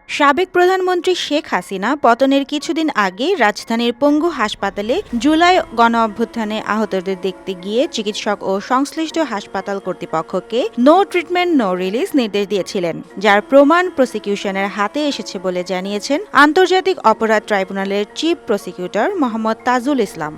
সাবেক প্রধানমন্ত্রী শেখ হাসিনা পতনের কিছুদিন আগে রাজধানীর পঙ্গু হাসপাতালে জুলাই গণঅভ্যুত্থানে আহতদের দেখতে গিয়ে চিকিৎসক ও সংশ্লিষ্ট হাসপাতাল কর্তৃপক্ষকে নো ট্রিটমেন্ট নো রিলিজ নির্দেশ দিয়েছিলেন, যার প্রমাণ প্রসিকিউশনের হাতে এসেছে বলে জানিয়েছেন আন্তর্জাতিক অপরাধ ট্রাইব্যুনালের চিফ প্রসিকিউটর মোহাম্মদ তাজুল ইসলাম।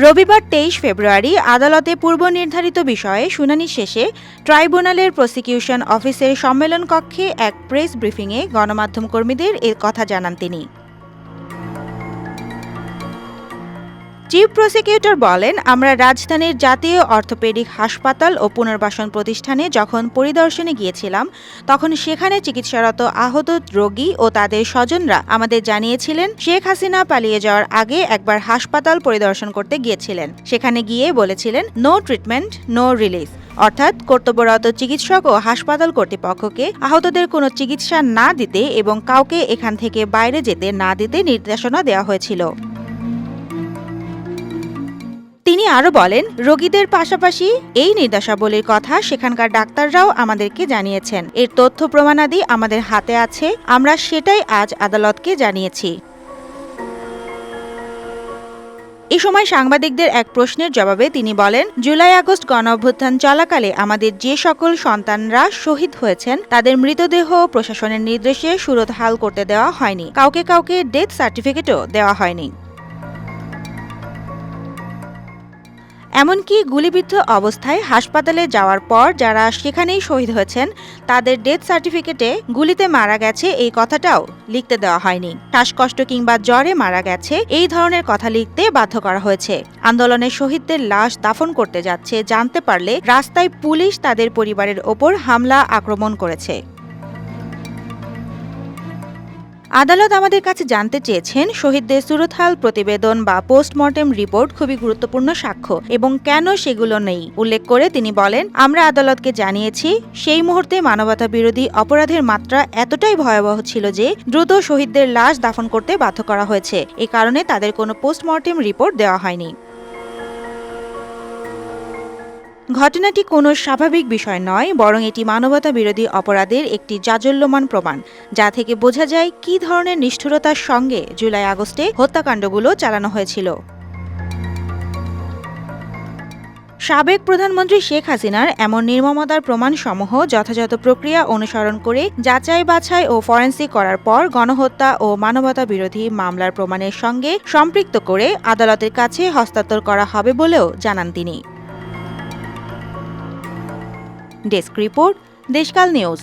রবিবার ২৩ ফেব্রুয়ারি আদালতে পূর্ব নির্ধারিত বিষয়ে শুনানি শেষে ট্রাইব্যুনালের প্রসিকিউশন অফিসের সম্মেলন কক্ষে এক প্রেস ব্রিফিংয়ে গণমাধ্যম কর্মীদের এ কথা জানান তিনি। চিফ প্রসিকিউটর বলেন, আমরা রাজধানীর জাতীয় অর্থোপেডিক হাসপাতাল ও পুনর্বাসন প্রতিষ্ঠানে যখন পরিদর্শনে গিয়েছিলাম, তখন সেখানে চিকিৎসারত আহত রোগী ও তাদের স্বজনরা আমাদের জানিয়েছিলেন শেখ হাসিনা পালিয়ে যাওয়ার আগে একবার হাসপাতাল পরিদর্শন করতে গিয়েছিলেন। সেখানে গিয়ে বলেছিলেন নো ট্রিটমেন্ট নো রিলিজ, অর্থাৎ কর্তব্যরত চিকিৎসক ও হাসপাতাল কর্তৃপক্ষকে আহতদের কোনো চিকিৎসা না দিতে এবং কাউকে এখান থেকে বাইরে যেতে না দিতে নির্দেশনা দেওয়া হয়েছিল। তিনি আরও বলেন, রোগীদের পাশাপাশি এই নির্দেশাবলীর কথা সেখানকার ডাক্তাররাও আমাদেরকে জানিয়েছেন। এর তথ্য প্রমাণাদি আমাদের হাতে আছে, আমরা সেটাই আজ আদালতকে জানিয়েছি। এ সময় সাংবাদিকদের এক প্রশ্নের জবাবে তিনি বলেন, জুলাই আগস্ট গণঅভ্যুত্থান চলাকালে আমাদের যে সকল সন্তানরা শহীদ হয়েছেন তাদের মৃতদেহ প্রশাসনের নির্দেশে সুরতহাল করতে দেওয়া হয়নি, কাউকে ডেথ সার্টিফিকেটও দেওয়া হয়নি। এমনকি গুলিবিদ্ধ অবস্থায় হাসপাতালে যাওয়ার পর যারা সেখানেই শহীদ হয়েছেন তাদের ডেথ সার্টিফিকেটে গুলিতে মারা গেছে এই কথাটাও লিখতে দেওয়া হয়নি। শ্বাসকষ্ট কিংবা জ্বরে মারা গেছে এই ধরনের কথা লিখতে বাধ্য করা হয়েছে। আন্দোলনের শহীদদের লাশ দাফন করতে যাচ্ছে জানতে পারলে রাস্তায় পুলিশ তাদের পরিবারের ওপর হামলা আক্রমণ করেছে। আদালত আমাদের কাছে জানতে চেয়েছেন শহীদদের সুরতহাল প্রতিবেদন বা পোস্টমর্টেম রিপোর্ট খুবই গুরুত্বপূর্ণ সাক্ষ্য এবং কেন সেগুলো নেই উল্লেখ করে তিনি বলেন, আমরা আদালতকে জানিয়েছি সেই মুহূর্তে মানবতা বিরোধী অপরাধের মাত্রা এতটাই ভয়াবহ ছিল যে দ্রুত শহীদদের লাশ দাফন করতে বাধ্য করা হয়েছে, এ কারণে তাদের কোনো পোস্টমর্টেম রিপোর্ট দেওয়া হয়নি। ঘটনাটি কোনো স্বাভাবিক বিষয় নয়, বরং এটি মানবতা বিরোধী অপরাধের একটি জাজল্যমান প্রমাণ, যা থেকে বোঝা যায় কী ধরনের নিষ্ঠুরতার সঙ্গে জুলাই আগস্টে হত্যাকাণ্ডগুলো চালানো হয়েছিল। সাবেক প্রধানমন্ত্রী শেখ হাসিনার এমন নির্মমতার প্রমাণসমূহ যথাযথ প্রক্রিয়া অনুসরণ করে যাচাই বাছাই ও ফরেন্সিক করার পর গণহত্যা ও মানবতা বিরোধী মামলার প্রমাণের সঙ্গে সম্পৃক্ত করে আদালতের কাছে হস্তান্তর করা হবে বলেও জানান তিনি। Desk report, Deshkal news.